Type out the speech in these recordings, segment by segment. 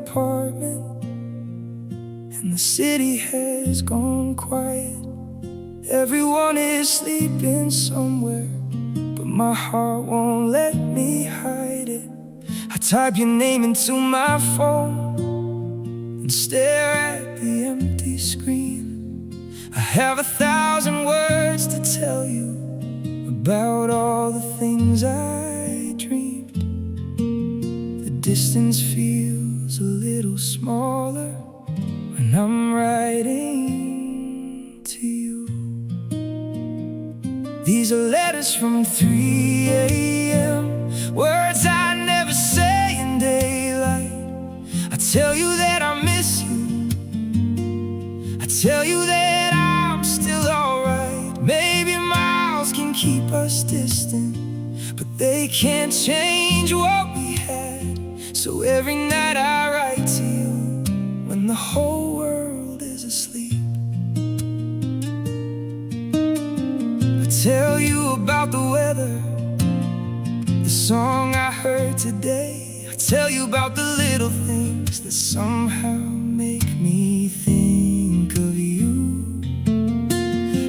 apartment, and the city has gone quiet. Everyone is sleeping somewhere, but my heart won't let me hide it. I type your name into my phone and stare at the empty screen. I have 1,000 words to tell you about all the things I dreamed. The distance feels a little smaller when I'm writing to you. These are letters from 3 a.m., words I never say in daylight. I tell you that I miss you, I tell you that I'm still alright. Maybe miles can keep us distant, but they can't change what we had. So every night I write to you when the whole world is asleep. I tell you about the weather, the song I heard today. I tell you about the little things that somehow make me think of you.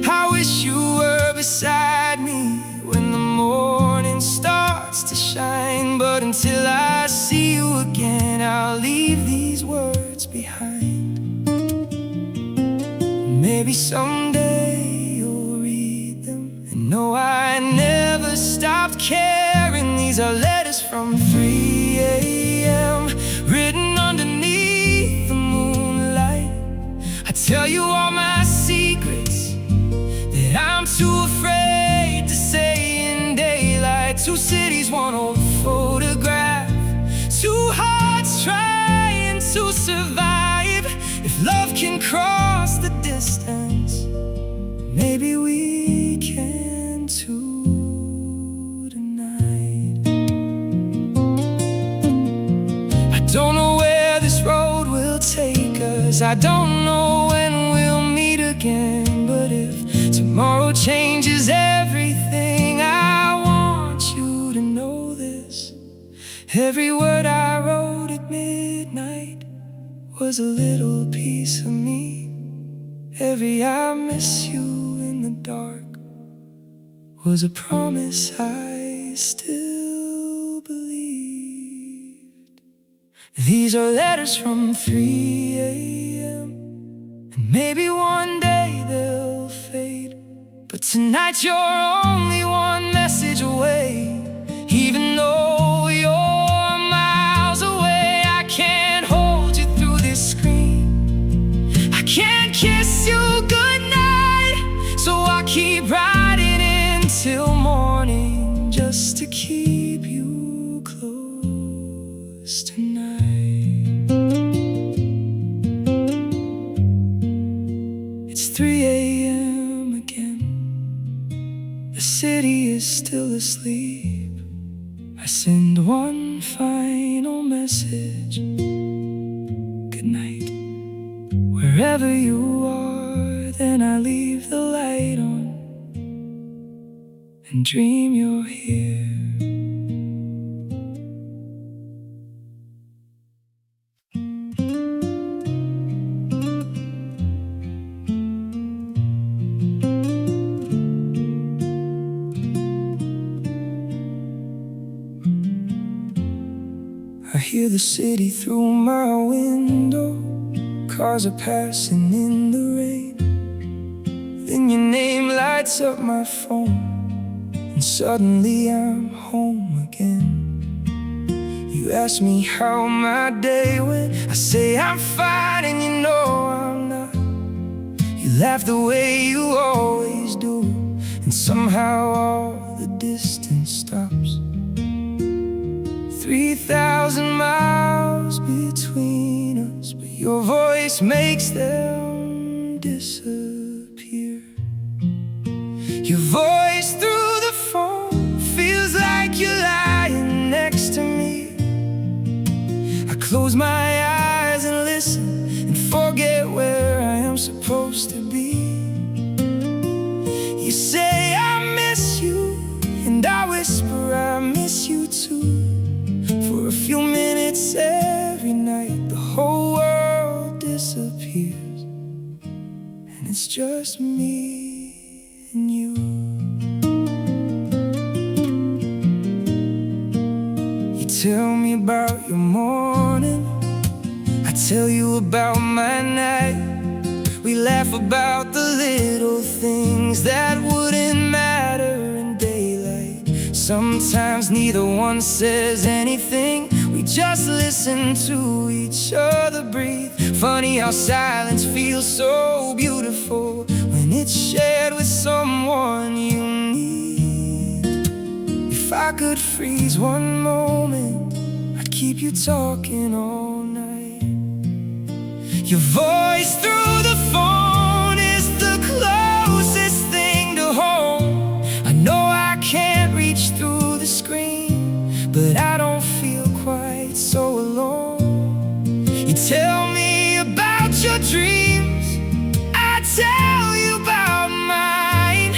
I wish you were beside me when the morning starts to shine. But until I see you again, I'll leave these words behind. Maybe someday you'll read them and know I never stopped caring. These are letters from 3 a.m., written underneath the moonlight. I tell you all my secrets that I'm too afraid to say in daylight. Two cities, one old photograph, two hearts trying to survive. If love can cross the distance, maybe we can too tonight. I don't know where this road will take us, I don't know when we'll meet again. But if tomorrow changes everything, I want you to know this. Every word I wrote at midnight was a little piece of me. Every I miss you in the dark was a promise I still believed. These are letters from 3 a.m., and maybe one day they'll fade. But tonight you're only one message away. Even though you're miles away, I can't hold you through this screen. I can't kiss you goodnight, so I keep writing until morning, just to keep you close tonight. It's 3 a.m. again, the city is still asleep. I send one final message, good night. Wherever you are, then I leave the light on and dream you're here. I hear the city through my window, cars are passing in the rain. Then your name lights up my phone, and suddenly I'm home again. You ask me how my day went, I say I'm fine, and you know I'm not. You laugh the way you always do, and somehow all the distance stops. 3,000 miles between us, but your voice makes them disappear. Your voice through the phone feels like you're lying next to me. I close my eyes and listen and forget where I am supposed to be. You say I miss you, and I whisper I miss you too. For a few minutes every night, the tears, and it's just me and you. You tell me about your morning, I tell you about my night. We laugh about the little things that wouldn't matter in daylight. Sometimes neither one says anything, we just listen to each other breathe. Funny how silence feels so beautiful when it's shared with someone you need. If I could freeze one moment, I'd keep you talking all night. Your voice through the phone is the closest thing to home. I know I can't reach through the screen, but I don't feel quite so alone. You tell me about your dreams, I tell you about mine.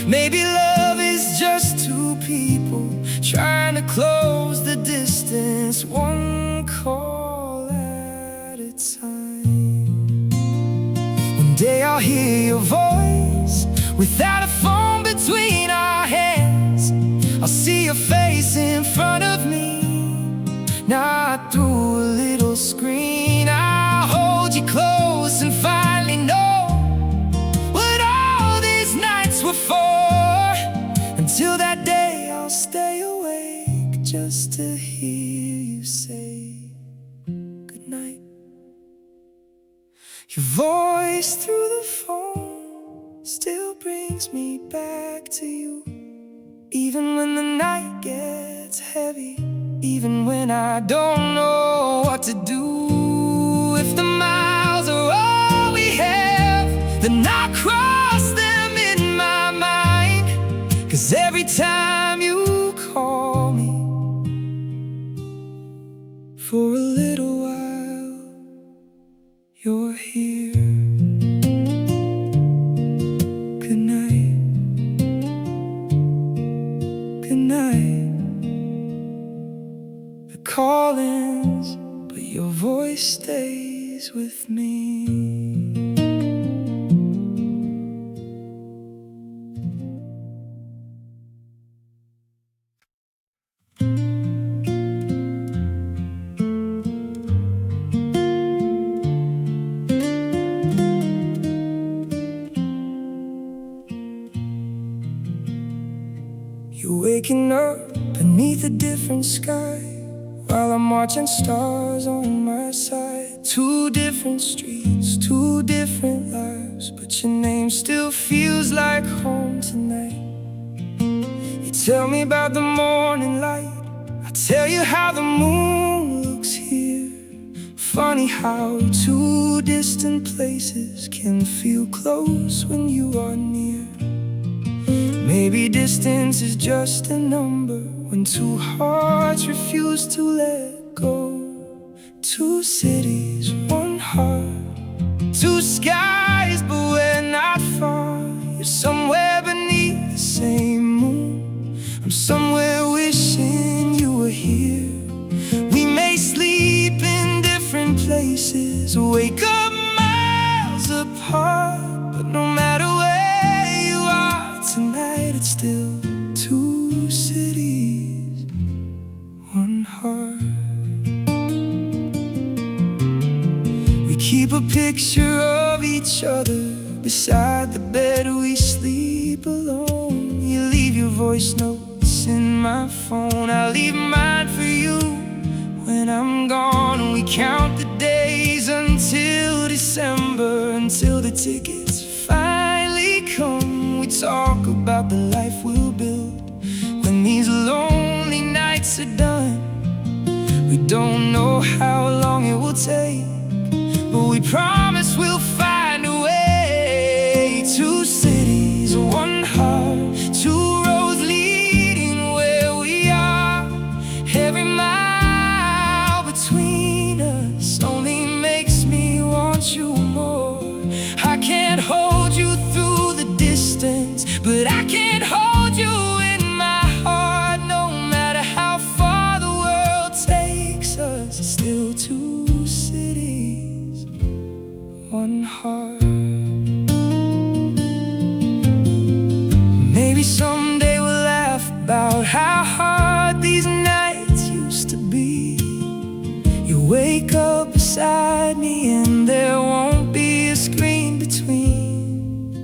Maybe love is just two people trying to close the distance, one call at a time. One day I'll hear your voice without a phone between our hands. I'll see your face in front of me, not through a little screen. I'll hold you close and finally know what all these nights were for. Until that day I'll stay awake just to hear you say goodnight. Your voice through the phone still brings me back to you, even when the night gets heavy, even when I don't know what to do. If the miles are all we have, then I'll cross them in my mind. 'Cause every time you call me, for a little while, you're here. Good night. Good night. The call ends, but your voice stays with me. You're waking up beneath a different sky, while I'm watching stars on my side. Two different streets, two different lives, but your name still feels like home tonight. You tell me about the morning light, I tell you how the moon looks here. Funny how two distant places can feel close when you are near. Maybe distance is just a number when two hearts refuse to let go. Two cities, one heart, two skies, but we're not far. You're somewhere beneath the same moon, I'm somewhere wishing you were here. We may sleep in different places, wake up miles apart, but no matter where you are tonight, it's still two cities, one heart. We keep a picture of each other beside the bed we sleep alone. You leave your voice notes in my phone, I leave mine for you when I'm gone. We count the days until December, until the tickets finally come. We talk about the life we'll build when these lonely nights are done. We don't know how long it will take, but we promise we'll find a way. Two cities, one heart, two roads leading where we are. Every mile between us only makes me want you more. I can't hold you through the distance, but I can't hold you in my heart. No matter how far the world takes us, it's still two cities, one heart. Maybe someday we'll laugh about how hard these nights used to be. You wake up beside me and there won't be a screen between.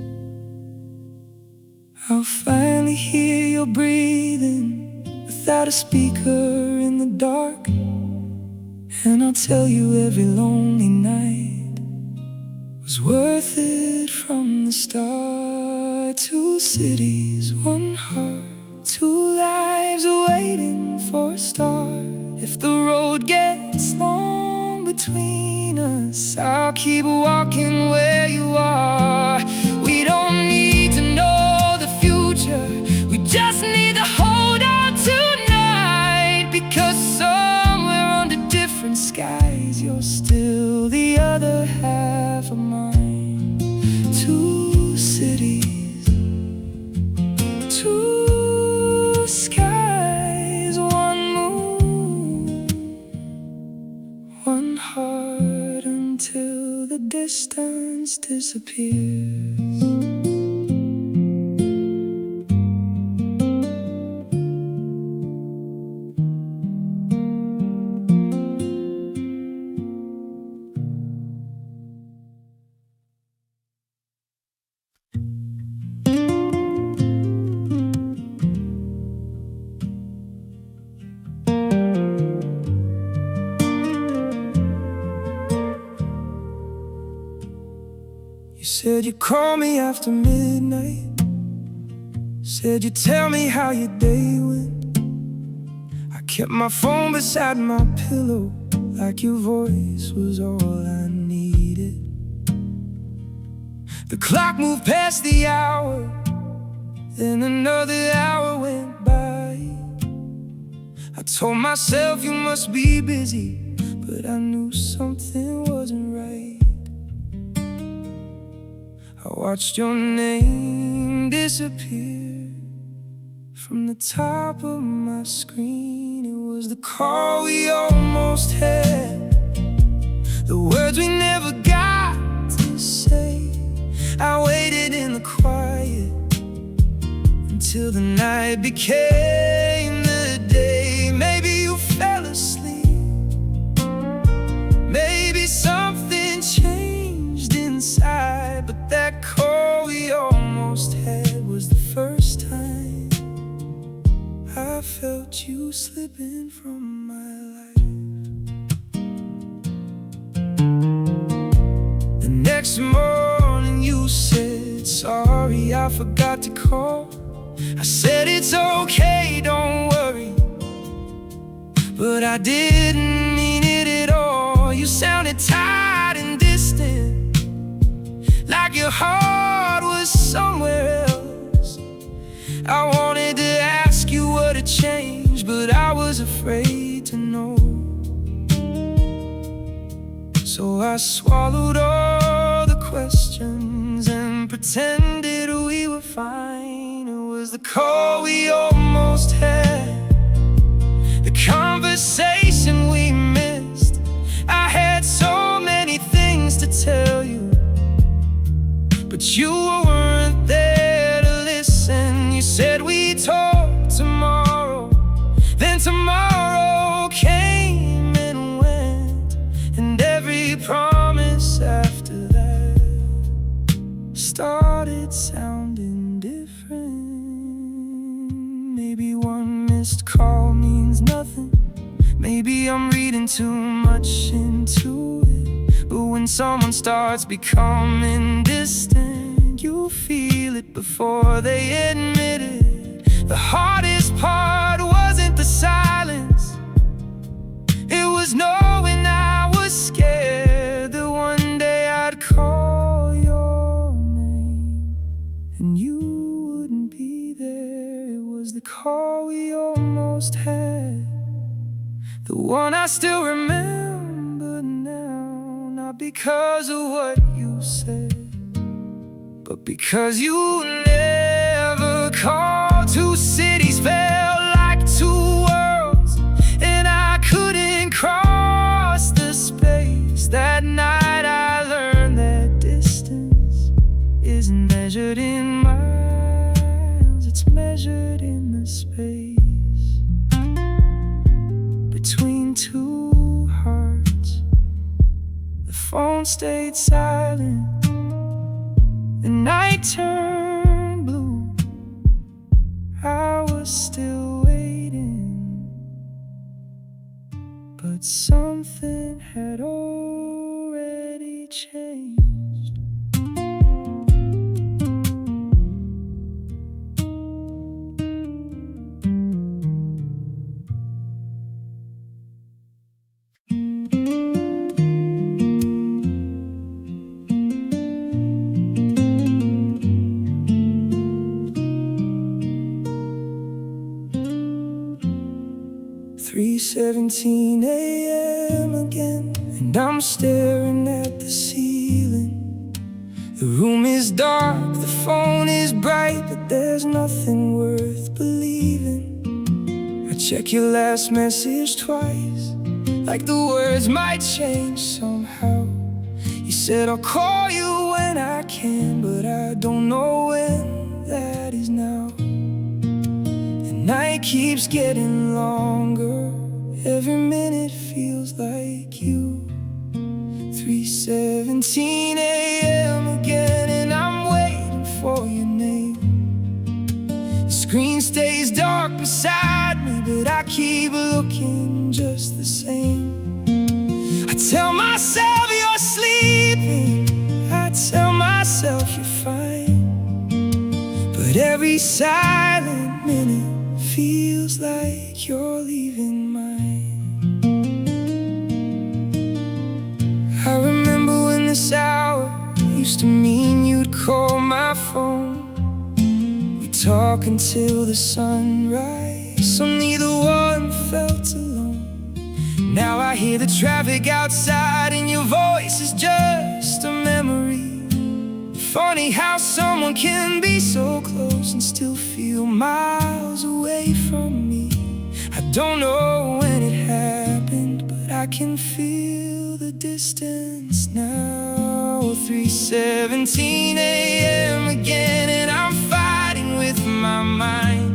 I'll finally hear your breathing without a speaker in the dark, and I'll tell you every lonely night was worth it from the start. Two cities, one heart, two lives waiting for a start. If the road gets long between us, I'll keep walking where you are. We don't need to know the future, we just need to hold on tonight. Because somewhere under different skies, you're still the other half of mine. Two cities, two skies, one moon, one heart, until the distance disappears. You said you'd call me after midnight, said you'd tell me how your day went. I kept my phone beside my pillow, like your voice was all I needed. The clock moved past the hour, then another hour went by. I told myself you must be busy, but I knew something wasn't right. I watched your name disappear from the top of my screen. It was the call we almost had, the words we never got to say. I waited in the quiet until the night became the day. Maybe you fell asleep, maybe something changed inside, but that call we almost had was the first time I felt you slipping from my life. The next morning you said, sorry, I forgot to call. I said it's okay, don't worry, but I didn't mean it at all. You sounded tired and distant, like your heart was somewhere else. I wanted to ask you what had changed, but I was afraid to know. So I swallowed all the questions and pretended we were fine. It was the call we almost had, the conversation we missed. I had so many things to tell you, but you weren't there to listen. You said we'd talk tomorrow, then tomorrow came and went, and every promise after that started sounding different. Maybe one missed call means nothing, maybe I'm reading too much into it, but when someone starts becoming distant, you feel it before they admit it. The hardest part wasn't the silence, it was knowing I was scared that one day I'd call your name and you wouldn't be there. It was the call we almost had, the one I still remember now. Not because of what you said, but because you never called. Two cities felt like two worlds, and I couldn't cross the space. That night I learned that measured in miles, it's measured in the space between two hearts. The phone stayed silent, the night turned blue. I was still waiting, but something had already changed. 3:17 a.m. again, and I'm staring at the ceiling. The room is dark, the phone is bright, but there's nothing worth believing. I check your last message twice, like the words might change somehow. You said I'll call you when I can, but I don't know when that is now. The night keeps getting longer, every minute feels like you. 3:17 a.m. again, and I'm waiting for your name. The screen stays dark beside me, but I keep looking just the same. I tell myself you're sleeping, I tell myself you're fine, but every silent minute feels like you're leaving mine. I remember when this hour used to mean you'd call my phone. We'd talk until the sunrise, so neither one felt alone. Now I hear the traffic outside, and your voice is just a memory. Funny how someone can be so close and still feel miles away from me. I don't know when it happened, but I can feel the distance now. 3:17 a.m. again, and I'm fighting with my mind.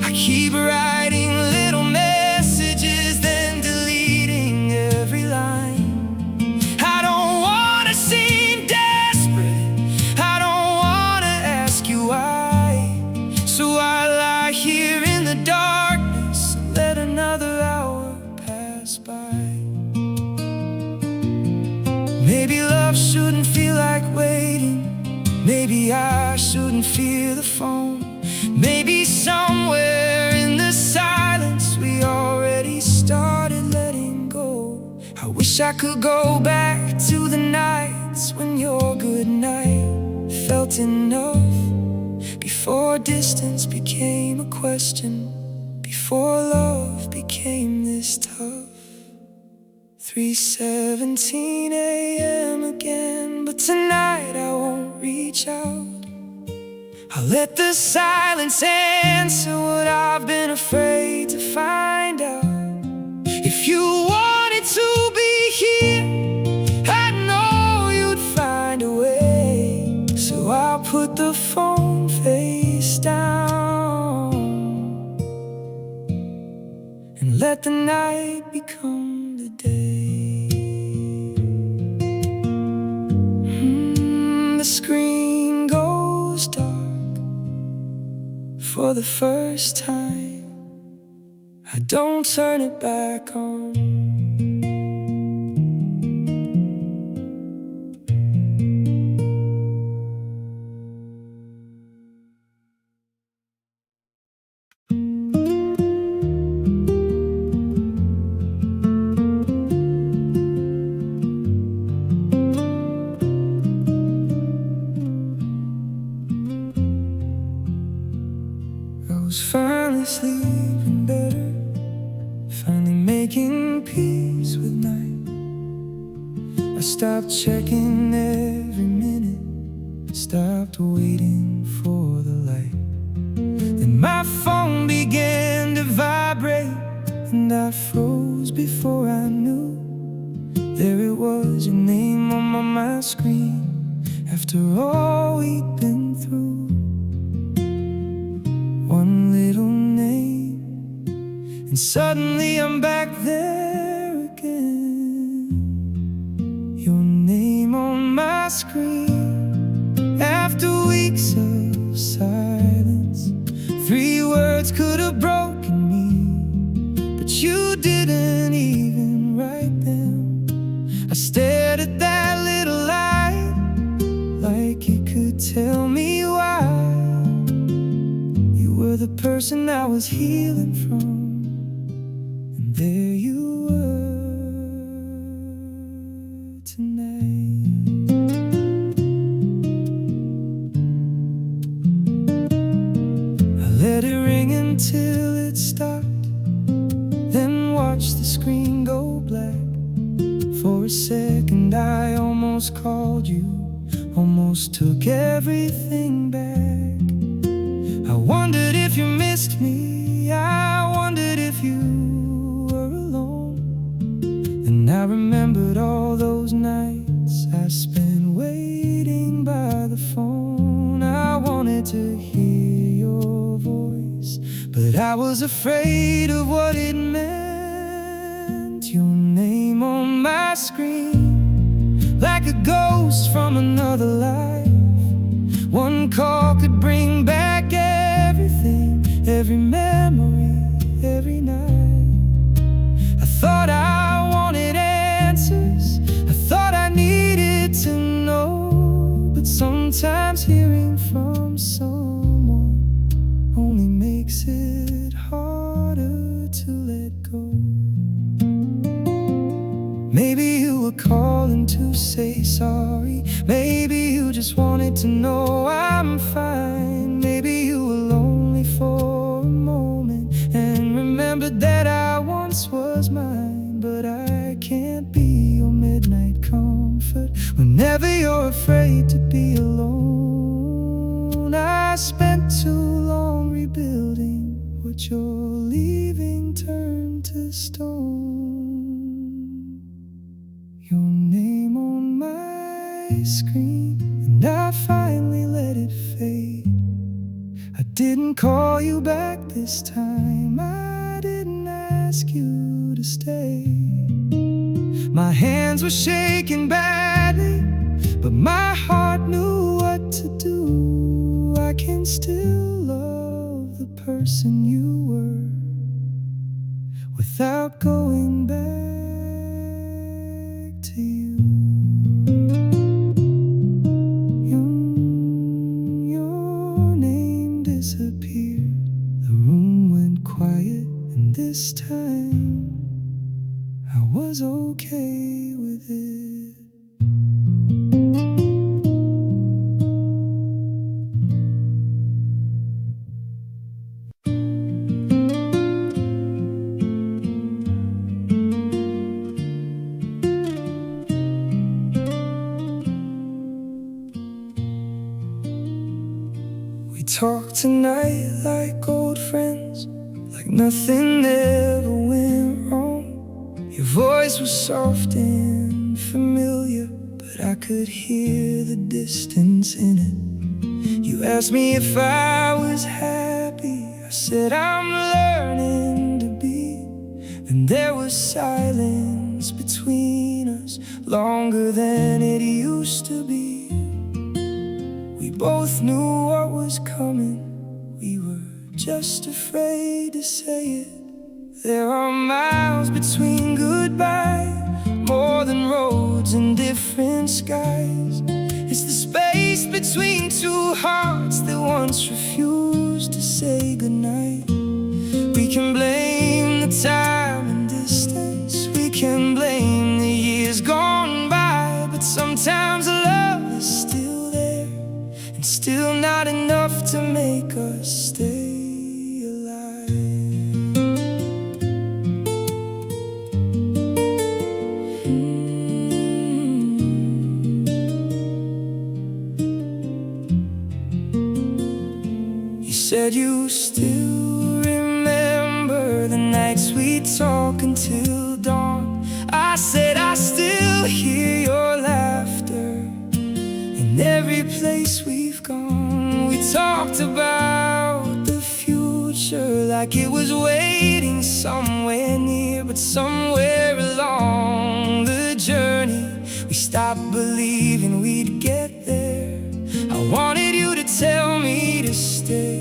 I keep writing little messages, then deleting every line. I don't wanna seem desperate, I don't wanna ask you why. So I lie here in the darkness and let another hour pass by. Maybe love shouldn't feel like waiting, maybe I shouldn't fear the phone. Maybe somewhere in the silence we already started letting go. I wish I could go back to the nights when your good night felt enough. Before distance became a question, before love became this tough. 3:17 a.m. again, but tonight I won't reach out. I'll let the silence answer what I've been afraid to find out. If you wanted to be here, I know you'd find a way. So I'll put the phone face down and let the night become the day. The screen goes dark for the first time. I don't turn it back on. I was finally sleeping better, finally making peace with night. I stopped checking every minute, stopped waiting for the light. Then my phone began to vibrate, and I froze before I knew. There it was, your name on my screen, after all we'd been through. and suddenly I'm back there again. Your name on my screen. After weeks of silence, 3 words could have broken me, but you didn't even write them. I stared at that little light like it could tell me why. You were the person I was healing from, and there you were tonight. I let it ring until it stopped, then watched the screen go black. For a second I almost called you, almost took everything back. I wondered if you missed me, I wondered if you were alone. And I remembered all those nights I spent waiting by the phone. I wanted to hear your voice, but I was afraid of what it meant. Your name on my screen, like a ghost from another life. One call could bring back everything, every memory, every night. I thought I wanted answers, I thought I needed to know. But sometimes hearing from someone only makes it harder to let go. Maybe you were calling to say sorry, maybe you just wanted to know I'm fine. Maybe you were lonely for a moment and remembered that I once was mine. But I can't be your midnight comfort whenever you're afraid to be alone. I spent too long rebuilding what you're leaving turned to stone. Your name on my screen, and I finally let it fade. I didn't call you back this time, I didn't ask you to stay. My hands were shaking badly, but my heart knew what to do. I can still love the person you were without going back to you. Your name disappeared, the room went quiet, and this time I was okay with it. Talk tonight like old friends, like nothing ever went wrong. Your voice was soft and familiar, but I could hear the distance in it. You asked me if I was happy, I said I'm learning to be. Then there was silence between us, longer than it used to be. We both knew what was coming, we were just afraid to say it. There are miles between goodbye, more than roads and different skies. It's the space between two hearts that once refused to say goodnight. We can blame the time and distance, we can blame the years gone by, but sometimes love is still there, and still not enough to make us stay alive. You said you still remember the nights we talk until dawn. I said I still hear your laughter in every place we've gone. We talked about the future like it was waiting so somewhere near, but somewhere along the journey we stopped believing we'd get there. I wanted you to tell me to stay.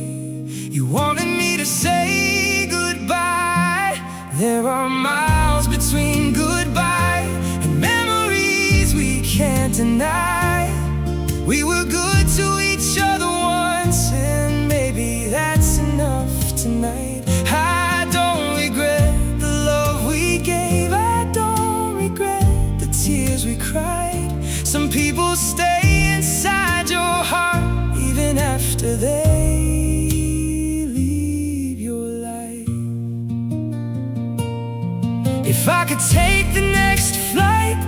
You wanted me to say goodbye. There are miles between goodbye and memories we can't deny. We were good to each other once, and maybe that's enough tonight. I don't regret the love we gave. I don't regret the tears we cried. Some people stay inside your heart even after they leave your life. If I could take the next flight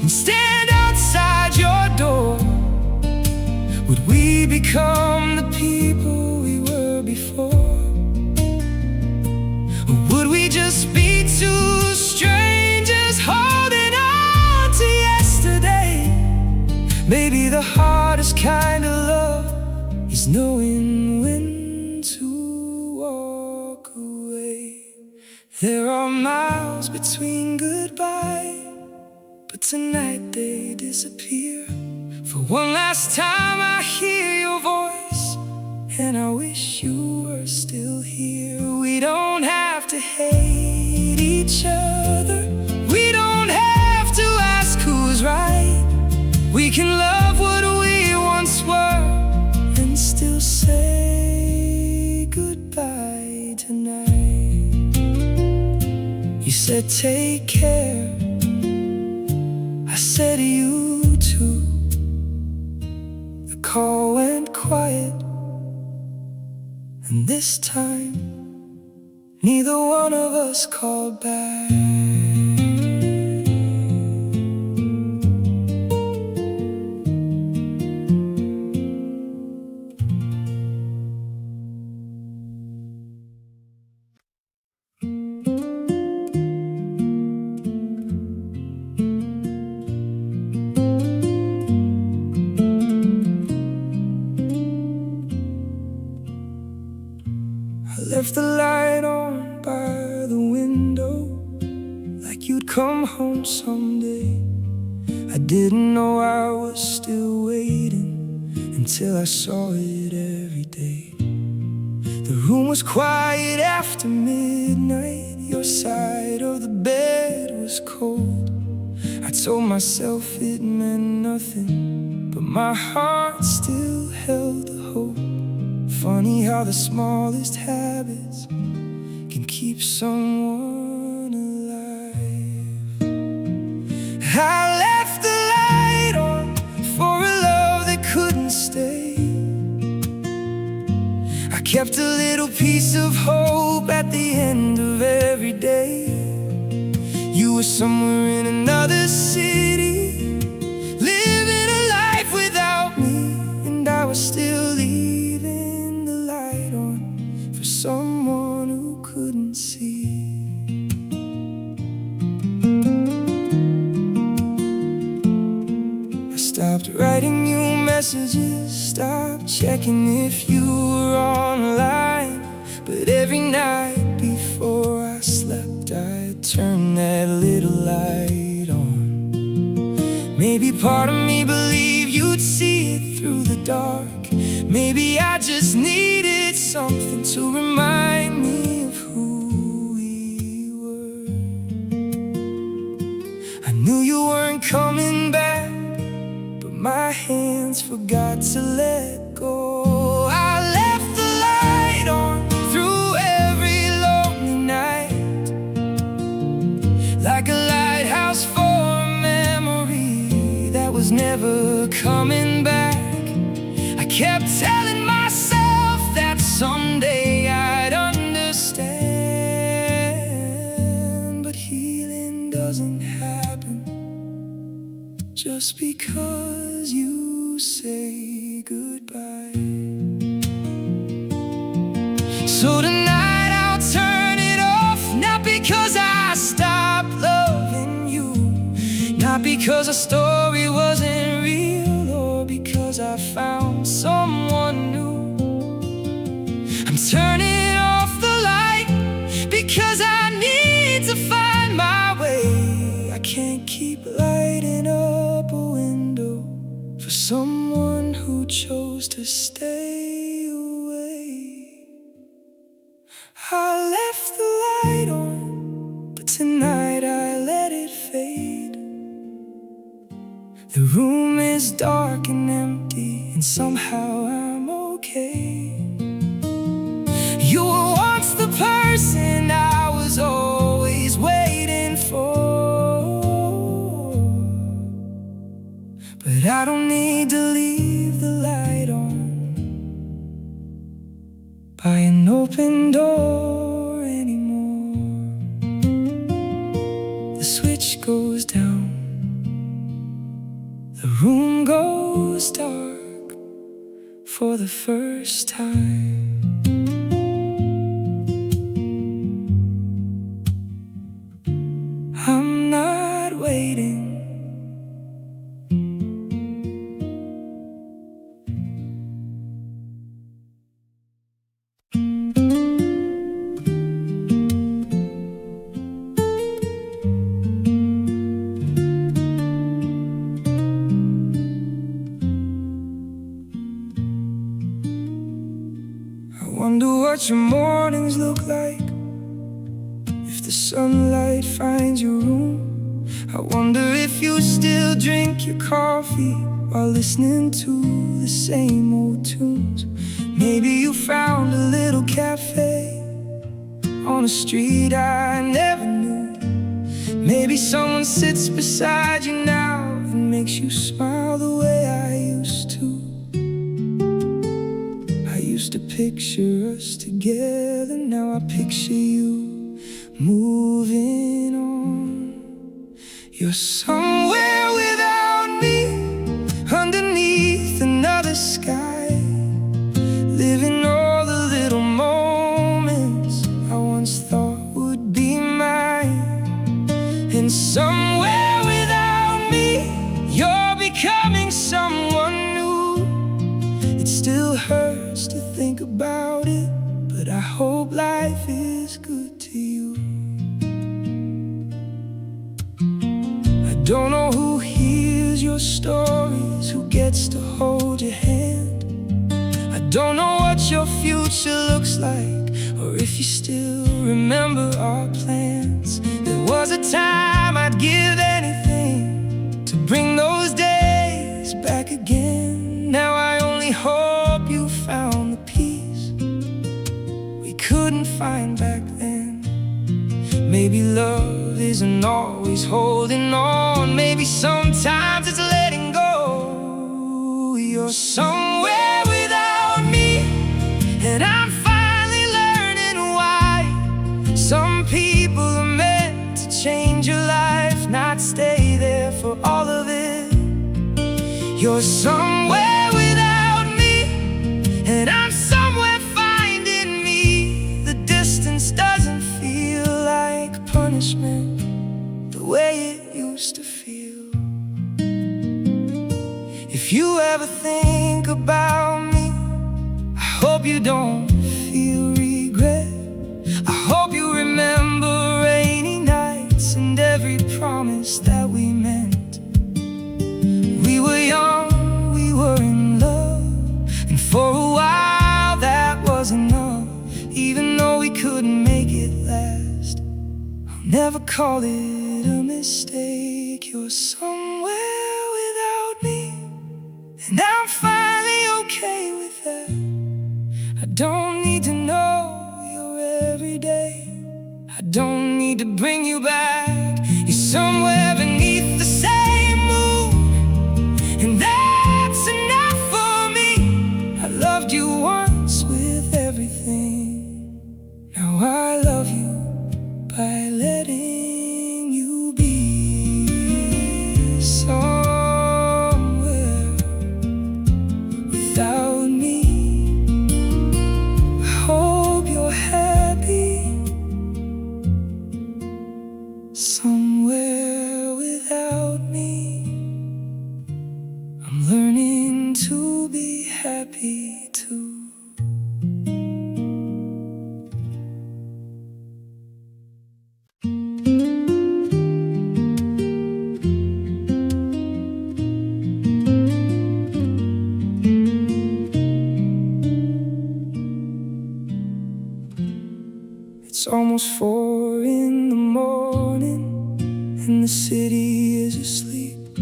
and stand outside your door, would we become the people we were before? Or would we just be two strangers holding on to yesterday? Maybe the hardest kind of love is knowing when to walk away. There are miles between goodbye, but tonight they disappear. For one last time I hear your voice, and I wish you were still here. We don't have to hate each other. We don't have to ask who's right. We can love what we once were and still say goodbye tonight. You said take care, I said you too. The call went quiet, and this time neither one of us called back. I left the light on by the window, like you'd come home someday. I didn't know I was still waiting until I saw it every day. The room was quiet after midnight. Your side of the bed was cold. I told myself it meant nothing, but my heart still held the hope. Funny how the smallest habits can keep someone alive. I left the light on for a love that couldn't stay. I kept a little piece of hope at the end of every day. You were somewhere in another city, living a life without me, and I was still leaving the light on for someone who couldn't see. I stopped writing you messages, stopped checking if you were online. But every night before I slept, I'd turn that little light on. Maybe part of me believed you'd see it through the dark. Maybe I just needed something to remind me of who we were. I knew you weren't coming back, but my hands forgot to let go. I left the light on through every lonely night, like a lighthouse for a memory that was never coming back. I kept telling myself that someday I'd understand, but healing doesn't happen just because you say goodbye. So tonight I'll turn it off, not because I stopped loving you, not because our story wasn't real, or because I found someone new. I'm turning off the light because chose to stay away. I left the light on, but tonight I let it fade. The room is dark and empty, and somehow I'm okay. You were once the person I was always waiting for, but I don't need to leave the light on by an open door anymore. The switch goes down, the room goes dark for the first time. I'm not waiting. I wonder what your mornings look like if the sunlight finds your room. I wonder if you still drink your coffee while listening to the same old tunes. Maybe you found a little cafe on a street I never knew. Maybe someone sits beside you now and makes you smile the way I used to. I used to picture us together, now I picture you moving on. You're somewhere without me, underneath another sky, living all the little moments I once thought would be mine. And somewhere without me, you're becoming someone new. It still hurts to think about it, but I hope life is good to you. I don't know who hears your stories, who gets to hold your hand. I don't know what your future looks like, or if you still remember our plans. There was a time I'd give anything to bring those days back again. Now I only hope you found the peace we couldn't find back then. Maybe love isn't always holding on, maybe sometimes it's letting go. You're somewhere without me, and I'm finally learning why some people are meant to change your life, not stay there for all of it. You're somewhere without me, and I'm somewhere finding me. The distance doesn't feel like punishment the way it used to feel. If you ever think about me, I hope you don't feel regret. I hope you remember rainy nights and every promise that we meant. We were young, we were in love, and for a while that was enough. Even though we couldn't make it last, I'll never call it a mistake. You're somewhere without me, and I'm finally okay with that. I don't need to know your every day, I don't need to bring you back. You're somewhere beneath the same moon, and that's enough for me. I loved you once with everything, now I love you by letting you be. Somewhere without me, I hope you're happy. Somewhere without me, I'm learning to be happy too. It's almost 4 in the morning and the city is asleep.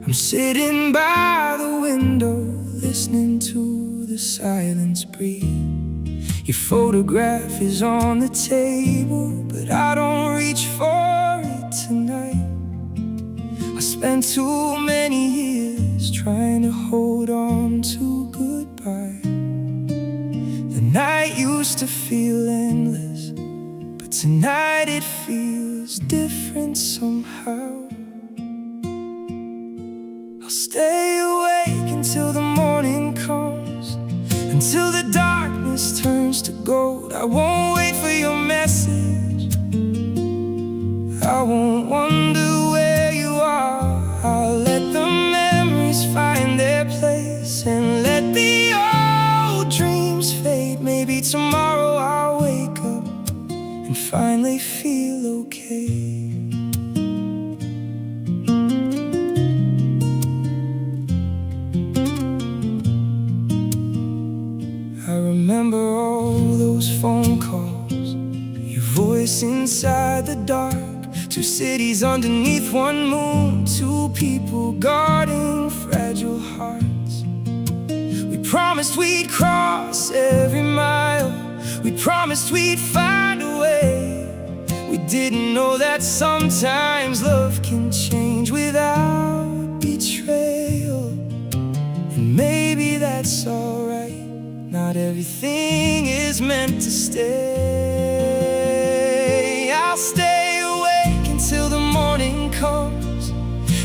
I'm sitting by the window listening to the silence breathe. Your photograph is on the table, but I don't reach for it tonight. I spent too many years trying to hold on to goodbye. The night used to feel endless, but tonight it feels different somehow. I'll stay awake until the morning comes, until the darkness turns to gold. I won't wait for your message, I won't wonder where you are. I'll let the memories find their place and let the old dreams fade. Maybe tomorrow I'll wake up and finally feel okay. I remember all those phone calls, your voice inside the dark. 2 cities underneath one moon, 2 people guarding fragile hearts. We promised we'd cross every mile, we promised we'd find a way. We didn't know that sometimes love can change without betrayal. And maybe that's alright, not everything is meant to stay. I'll stay awake until the morning comes,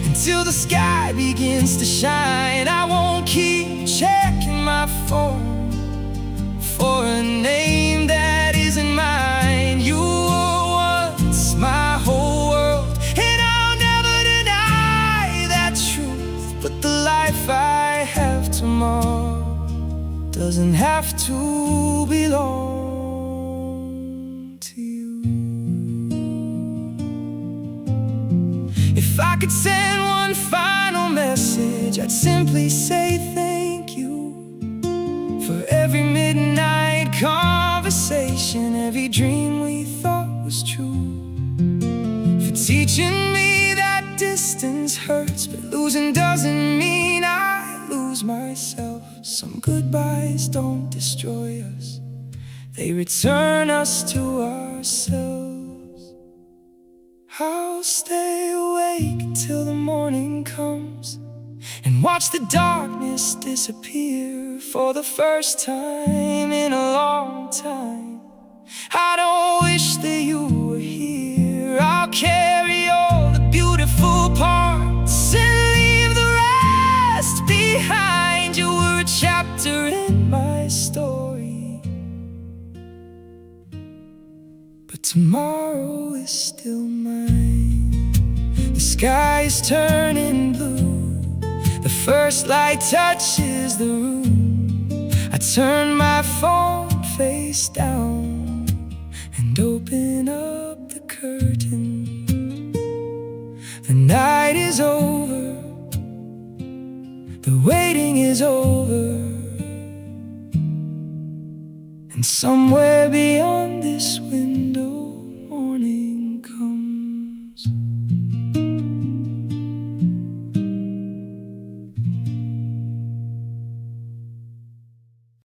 until the sky begins to shine. I won't keep checking my phone for a name that isn't mine. You were once my whole world, and I'll never deny that truth. But the life I have tomorrow doesn't have to belong to you. If I could send one final message, I'd simply say thank you for every midnight conversation, every dream we thought was true, for teaching me that distance hurts, but losing doesn't mean I lose myself. Some goodbyes don't destroy us, they return us to ourselves. I'll stay awake till the morning comes and watch the darkness disappear. For the first time in a long time, I don't wish that you were here. I'll carry all the beautiful parts and leave the rest behind. You were a chapter in my story, but tomorrow is still mine. The sky is turning blue, the first light touches the room. I turn my phone face down and open up the curtain. The night is over, the waiting is over, and somewhere beyond this window